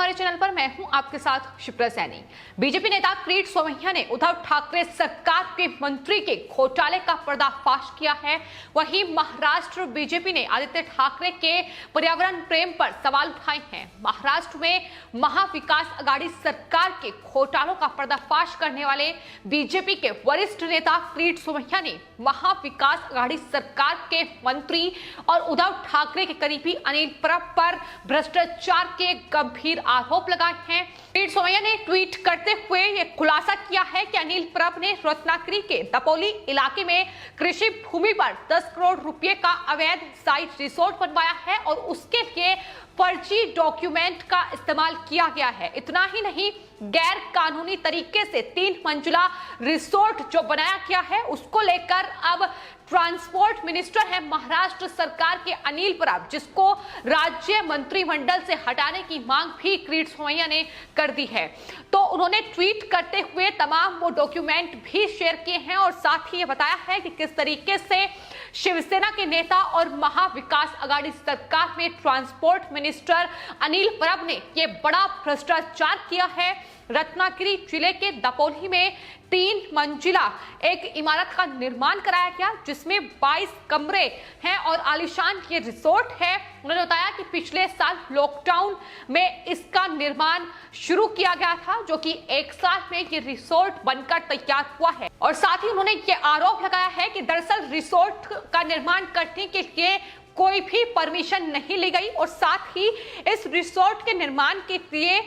हमारे चैनल पर। मैं हूं आपके साथ शिप्रा सैनी। बीजेपी नेता किरीट सोमैया ने उद्धव ठाकरे सरकार के मंत्री के घोटाले का पर्दाफाश किया है। वहीं महाराष्ट्र बीजेपी ने आदित्य ठाकरे के पर्यावरण प्रेम पर सवाल उठाए हैं। महाराष्ट्र में महाविकास आघाड़ी सरकार के घोटालों का पर्दाफाश करने वाले बीजेपी के वरिष्ठ नेता किरीट सोमैया ने महाविकास आघाड़ी सरकार के मंत्री और उद्धव ठाकरे के करीबी अनिल परब पर भ्रष्टाचार के गंभीर आरोप लगाए हैं। किरीट सोमैया ने ट्वीट करते हुए यह खुलासा किया है कि अनिल परब ने रत्नागिरी के दपोली इलाके में कृषि भूमि पर 10 करोड़ रुपए का अवैध साइट रिसोर्ट बनवाया है और उसके लिए फर्जी डॉक्यूमेंट का इस्तेमाल किया गया है। इतना ही नहीं, गैर कानूनी तरीके से 3 मंजिला रिसोर्ट जो बनाया गया है उसको लेकर अब ट्रांसपोर्ट मिनिस्टर है महाराष्ट्र सरकार के अनिल परब, जिसको राज्य मंत्रिमंडल से हटाने की मांग भी किरीट सोमैया ने कर दी है। तो उन्होंने ट्वीट करते हुए तमाम वो डॉक्यूमेंट भी शेयर किए हैं और साथ ही ये बताया है कि किस तरीके से शिवसेना के नेता और महाविकास आघाड़ी सरकार में ट्रांसपोर्ट मिनिस्टर अनिल परब ने ये बड़ा भ्रष्टाचार किया है। रत्नागिरी जिले के दपोली में 3 मंजिला एक इमारत का निर्माण कराया गया, जिसमें 22 कमरे हैं और आलीशान ये रिसोर्ट है। उन्होंने बताया कि पिछले साल लॉकडाउन में इसका निर्माण शुरू किया गया था, जो कि 1 साल में ये रिसोर्ट बनकर तैयार हुआ है। और साथ ही उन्होंने ये आरोप लगाया है कि दरअसल रिसोर्ट का निर्माण करने के लिए कोई भी परमिशन नहीं ली गई और साथ ही इस रिसोर्ट के निर्माण के लिए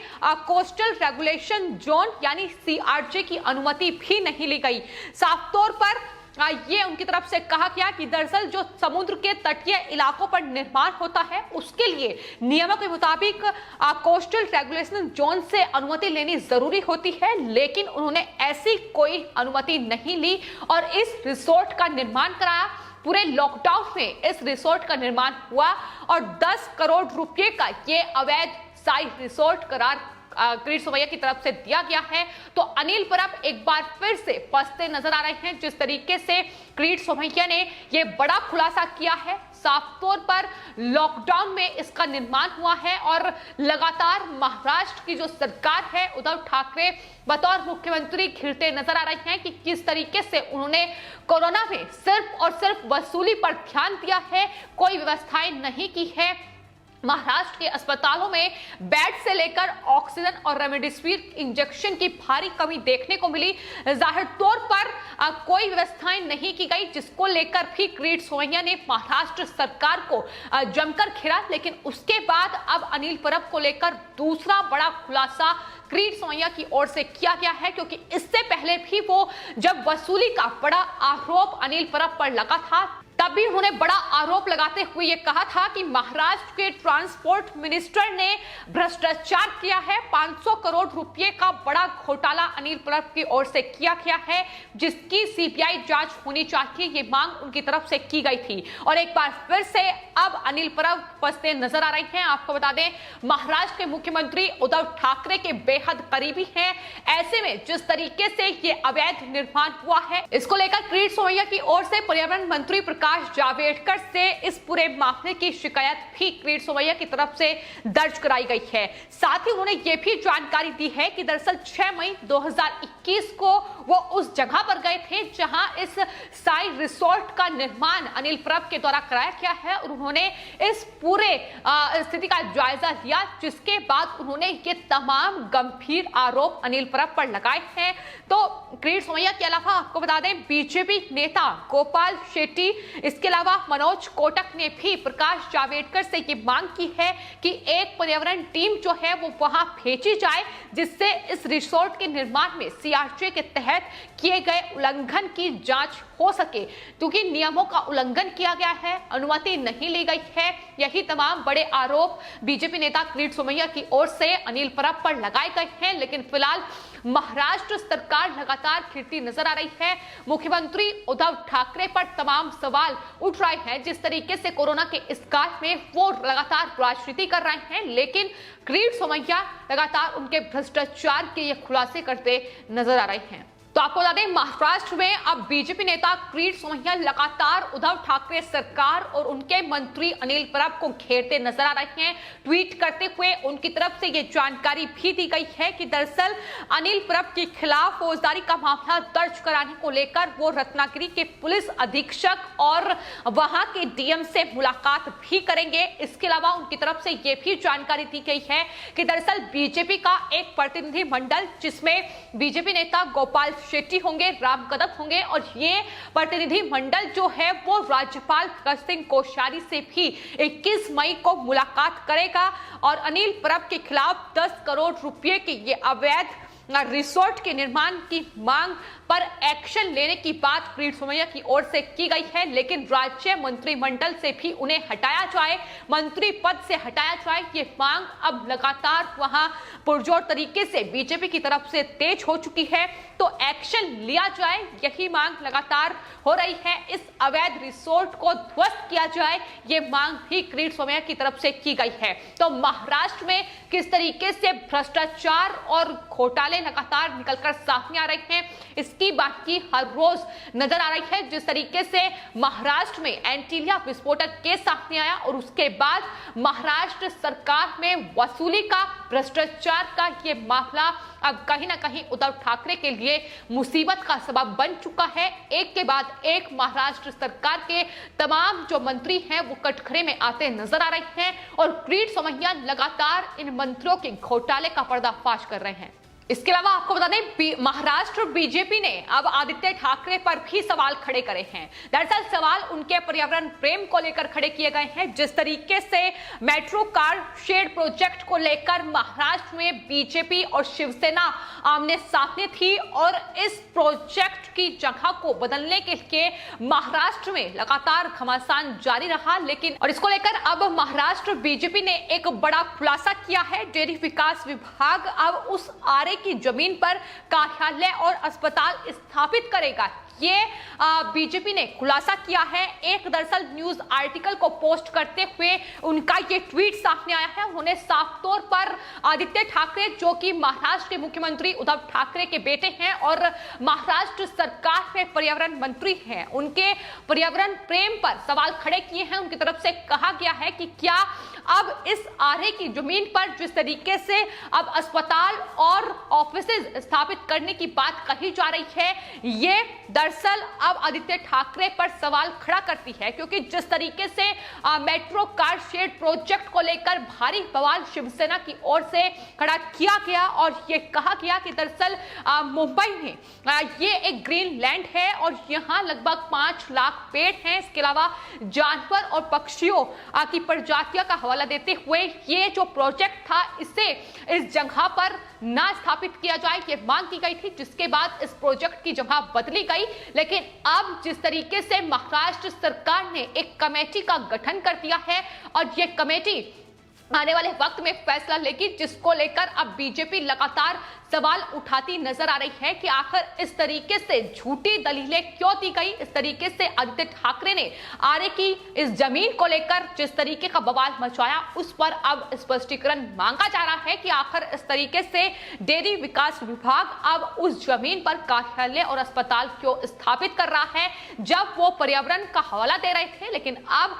कोस्टल रेगुलेशन जोन यानी CRJ की अनुमति भी नहीं ली गई। साफ तौर पर ये उनकी तरफ से कहा गया कि दरअसल जो समुद्र के तटीय इलाकों पर निर्माण होता है उसके लिए नियमों के मुताबिक कोस्टल रेगुलेशन जोन से अनुमति लेनी जरूरी होती है, लेकिन उन्होंने ऐसी कोई अनुमति नहीं ली और इस रिसोर्ट का निर्माण कराया। पूरे लॉकडाउन में इस रिसोर्ट का निर्माण हुआ और 10 करोड़ रुपए का ये अवैध साइट रिसोर्ट करार किरीट सोमैया की तरफ से दिया गया है। तो अनिल परब एक बार फिर से फंसते नजर आ रहे हैं। जिस तरीके से किरीट सोमैया ने यह बड़ा खुलासा किया है, साफ तौर पर लॉकडाउन में इसका निर्माण हुआ है और लगातार महाराष्ट्र की जो सरकार है उद्धव ठाकरे बतौर मुख्यमंत्री घिरते नजर आ रहे हैं कि किस तरीके से उन्होंने कोरोना में सिर्फ और सिर्फ वसूली पर ध्यान दिया है, कोई व्यवस्थाएं नहीं की है। महाराष्ट्र के अस्पतालों में बेड से लेकर ऑक्सीजन और रेमडेसिविर इंजेक्शन की भारी कमी देखने को मिली। जाहिर तौर पर कोई व्यवस्थाएं नहीं की गई, जिसको लेकर भी किरीट सोमैया ने महाराष्ट्र सरकार को जमकर घेरा। लेकिन उसके बाद अब अनिल परब को लेकर दूसरा बड़ा खुलासा किरीट सोमैया की ओर से किया गया है, क्योंकि इससे पहले भी वो जब वसूली का बड़ा आरोप अनिल परब पर लगा था तब भी उन्होंने बड़ा आरोप लगाते हुए ये कहा था कि महाराष्ट्र के ट्रांसपोर्ट मिनिस्टर ने भ्रष्टाचार किया है। 500 करोड़ रुपए का बड़ा घोटाला अनिल परब की ओर से किया गया है, जिसकी CBI जांच होनी चाहिए, ये मांग उनकी तरफ से की गई थी। और एक बार फिर से अब अनिल परब फंसते नजर आ रहे हैं। आपको बता दें, महाराष्ट्र के मुख्यमंत्री उद्धव ठाकरे के बेहद करीबी हैं। ऐसे में जिस तरीके से ये अवैध निर्माण हुआ है, इसको लेकर किरीट सोमैया की ओर से पर्यावरण मंत्री प्रकाश जावड़ेकर से इस पूरे मामले की शिकायत भी किरीट सोमैया की तरफ से दर्ज कराई गई है। साथ ही उन्होंने ये भी जानकारी दी है कि दरअसल 6 मई 2021 को वो उस जगह पर गए थे जहां इस साइट रिसोर्ट का निर्माण अनिल परब के द्वारा कराया गया है और उन्होंने इस पूरे स्थिति का जायजा लिया, जिसके बाद उन्होंने ये तमाम गंभीर आरोप अनिल परब पर लगाए हैं। तो किरीट सोमैया के अलावा आपको बता दें, बीजेपी नेता गोपाल शेट्टी, इसके अलावा मनोज कोटक ने भी प्रकाश जावड़ेकर से ये मांग की है कि एक पर्यावरण टीम जो है वो वहां भेजी जाए, जिससे इस रिसोर्ट के निर्माण में CRJ के तहत किए गए उल्लंघन की जांच हो सके, क्योंकि नियमों का उल्लंघन किया गया है, अनुमति नहीं ली गई है। यही तमाम बड़े आरोप बीजेपी नेता किरीट सोमैया की ओर से अनिल परब पर लगाए गए हैं। लेकिन फिलहाल महाराष्ट्र सरकार लगातार घिरती नजर आ रही है। मुख्यमंत्री उद्धव ठाकरे पर तमाम सवाल उठ रहे हैं। जिस तरीके से कोरोना के इस काल में वो लगातार राजनीति कर रहे हैं, लेकिन किरीट सोमैया लगातार उनके भ्रष्टाचार के ये खुलासे करते नजर आ रहे हैं। तो आपको बता दें, महाराष्ट्र में अब बीजेपी नेता किरीट सोमैया लगातार उद्धव ठाकरे सरकार और उनके मंत्री अनिल परब को घेरते नजर आ रहे हैं। ट्वीट करते हुए उनकी तरफ से यह जानकारी भी दी गई है कि दरअसल अनिल परब के खिलाफ फौजदारी का मामला दर्ज कराने को लेकर वो रत्नागिरी के पुलिस अधीक्षक और वहां के डीएम से मुलाकात भी करेंगे। इसके अलावा उनकी तरफ से यह भी जानकारी दी गई है कि दरअसल बीजेपी का एक प्रतिनिधि मंडल, जिसमें बीजेपी नेता गोपाल शेट्टी होंगे, राम कदम होंगे, और ये प्रतिनिधि मंडल जो है वो राज्यपाल भगत सिंह कोश्यारी से भी 21 मई को मुलाकात करेगा और अनिल परब के खिलाफ 10 करोड़ रुपए के ये अवैध रिसोर्ट के निर्माण की मांग पर एक्शन लेने की बात किरीट सोमैया की ओर से की गई है, लेकिन राज्य मंत्रिमंडल से भी उन्हें हटाया जाए, मंत्री पद से हटाया जाए, ये मांग अब लगातार वहां पुरजोर तरीके से बीजेपी की तरफ से तेज हो चुकी है। तो एक्शन लिया जाए, यही मांग लगातार हो रही है। इस अवैध रिसोर्ट को ध्वस्त किया जाए, ये मांग भी किरीट सोमैया की तरफ से की गई है। तो महाराष्ट्र में किस तरीके से भ्रष्टाचार और घोटाले लगातार निकलकर सामने आ रहे हैं, इसकी बातचीत हर रोज नजर आ रही है। जिस तरीके से महाराष्ट्र में एंटीलिया विस्फोटक केस सामने आया और उसके बाद महाराष्ट्र सरकार में वसूली का, भ्रष्टाचार का ये मामला अब कहीं ना कहीं उद्धव ठाकरे के लिए मुसीबत का सबब बन चुका है। एक के बाद एक महाराष्ट्र सरकार के तमाम जो मंत्री हैं वो कटघरे में आते नजर आ रहे हैं और किरीट सोमैया लगातार इन मंत्रियों के घोटाले का पर्दाफाश कर रहे हैं। इसके अलावा आपको बता दें, महाराष्ट्र बीजेपी ने अब आदित्य ठाकरे पर भी सवाल खड़े करे हैं। दरअसल सवाल उनके पर्यावरण प्रेम को लेकर खड़े किए गए हैं। जिस तरीके से मेट्रो कार शेड प्रोजेक्ट को लेकर महाराष्ट्र में बीजेपी और शिवसेना आमने सामने थी और इस प्रोजेक्ट की जगह को बदलने के लिए महाराष्ट्र में लगातार घमासान जारी रहा, लेकिन और इसको लेकर अब महाराष्ट्र बीजेपी ने एक बड़ा खुलासा किया है। डेयरी विकास विभाग अब उस आरे की जमीन पर कार्यालय और अस्पताल स्थापित करेगा, ये बीजेपी ने खुलासा किया है। एक दरअसल न्यूज आर्टिकल को पोस्ट करते हुए उनका ये ट्वीट सामने आया है। उन्होंने साफ तौर पर आदित्य ठाकरे, जो कि महाराष्ट्र के मुख्यमंत्री उद्धव ठाकरे के बेटे हैं और महाराष्ट्र सरकार में पर्यावरण मंत्री हैं, उनके पर्यावरण प्रेम पर सवाल खड़े किए हैं। उनकी तरफ से कहा गया है कि क्या अब इस आरे की जमीन पर जिस तरीके से अब अस्पताल और ऑफिसेज स्थापित करने की बात कही जा रही है, ये दरअसल अब आदित्य ठाकरे पर सवाल खड़ा करती है, क्योंकि जिस तरीके से मेट्रो कार शेड प्रोजेक्ट को लेकर भारी बवाल शिवसेना की ओर से खड़ा किया गया और ये कहा गया कि दरअसल मुंबई में ये एक ग्रीन लैंड है और यहाँ लगभग 5 लाख पेड़ हैं। इसके अलावा जानवर और पक्षियों की प्रजातियों का हवाला देते हुए ये जो प्रोजेक्ट था, इसे इस जगह पर ना स्थापित किया जाए, ये मांग की गई थी, जिसके बाद इस प्रोजेक्ट की जगह बदली गई। लेकिन अब जिस तरीके से महाराष्ट्र सरकार ने एक कमेटी का गठन कर दिया है और ये कमेटी आने वाले वक्त में फैसला लेगी, जिसको लेकर अब बीजेपी लगातार सवाल उठाती नजर आ रही है कि आखिर इस तरीके से झूठी दलीलें क्यों दी गई। इस तरीके से आदित्य ठाकरे ने आरे की इस जमीन को लेकर जिस तरीके का बवाल मचाया, उस पर अब स्पष्टीकरण मांगा जा रहा है कि आखिर इस तरीके से डेयरी विकास विभाग अब उस जमीन पर कार्यालय और अस्पताल क्यों स्थापित कर रहा है, जब वो पर्यावरण का हवाला दे रहे थे। लेकिन अब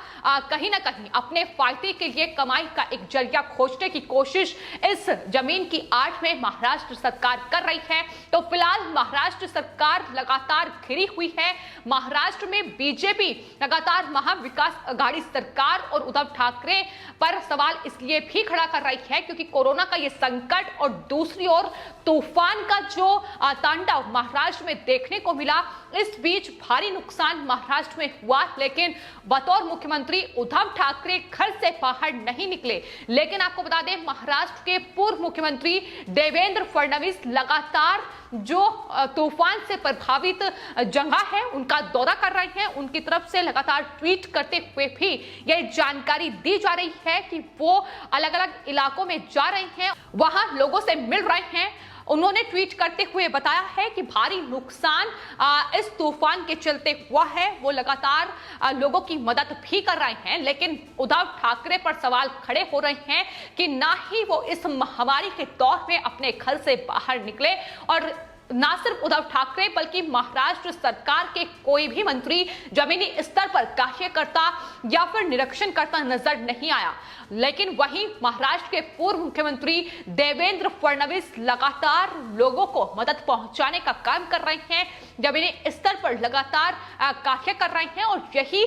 कहीं ना कहीं अपने फायदे के लिए कमाई का एक जरिया खोजने की कोशिश इस जमीन की आड़ में महाराष्ट्र सरकार कर रही है। तो फिलहाल महाराष्ट्र सरकार लगातार घिरी हुई है। महाराष्ट्र में बीजेपी लगातार महाविकास आघाड़ी सरकार और उद्धव ठाकरे पर सवाल इसलिए भी खड़ा कर रही है क्योंकि कोरोना का ये संकट और दूसरी ओर तूफान का जो तांडव महाराष्ट्र में देखने को मिला, इस बीच भारी नुकसान महाराष्ट्र में हुआ। लेकिन बतौर मुख्यमंत्री उद्धव ठाकरे घर से बाहर नहीं निकले। लेकिन आपको बता दें, महाराष्ट्र के पूर्व मुख्यमंत्री देवेंद्र फडणवीस लगातार जो तूफान से प्रभावित जगह है उनका दौरा कर रहे हैं। उनकी तरफ से लगातार ट्वीट करते हुए भी यह जानकारी दी जा रही है कि वो अलग अलग इलाकों में जा रहे हैं, वहां लोगों से मिल रहे हैं। उन्होंने ट्वीट करते हुए बताया है कि भारी नुकसान इस तूफान के चलते हुआ है। वो लगातार लोगों की मदद भी कर रहे हैं, लेकिन उद्धव ठाकरे पर सवाल खड़े हो रहे हैं कि ना ही वो इस महामारी के दौर में अपने घर से बाहर निकले और ना सिर्फ उद्धव ठाकरे बल्कि महाराष्ट्र सरकार के कोई भी मंत्री जमीनी स्तर पर कार्यकर्ता या फिर निरीक्षण करता नजर नहीं आया। लेकिन वहीं महाराष्ट्र के पूर्व मुख्यमंत्री देवेंद्र फडणवीस लगातार लोगों को मदद पहुंचाने का काम कर रहे हैं, जमीनी स्तर पर लगातार कार्य कर रहे हैं और यही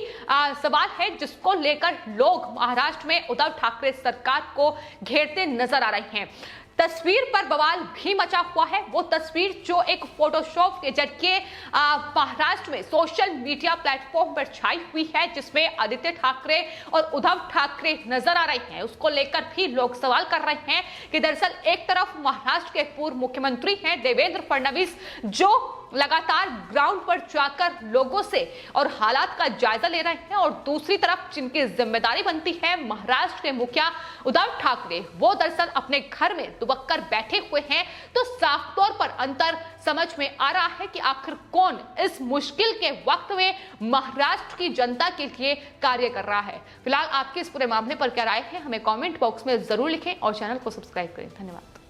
सवाल है जिसको लेकर लोग महाराष्ट्र में उद्धव ठाकरे सरकार को घेरते नजर आ रहे हैं। तस्वीर पर बवाल भी मचा हुआ है, वो तस्वीर जो एक फोटोशॉप के जरिए महाराष्ट्र में सोशल मीडिया प्लेटफॉर्म पर छाई हुई है, जिसमें आदित्य ठाकरे और उद्धव ठाकरे नजर आ रहे हैं। उसको लेकर भी लोग सवाल कर रहे हैं कि दरअसल एक तरफ महाराष्ट्र के पूर्व मुख्यमंत्री हैं देवेंद्र फडणवीस, जो लगातार ग्राउंड पर जाकर लोगों से और हालात का जायजा ले रहे हैं, और दूसरी तरफ जिनकी जिम्मेदारी बनती है महाराष्ट्र के मुखिया उद्धव ठाकरे, वो दरअसल अपने घर में दुबक कर बैठे हुए हैं। तो साफ तौर पर अंतर समझ में आ रहा है कि आखिर कौन इस मुश्किल के वक्त में महाराष्ट्र की जनता के लिए कार्य कर रहा है। फिलहाल आपके इस पूरे मामले पर क्या राय है, हमें कॉमेंट बॉक्स में जरूर लिखें और चैनल को सब्सक्राइब करें। धन्यवाद।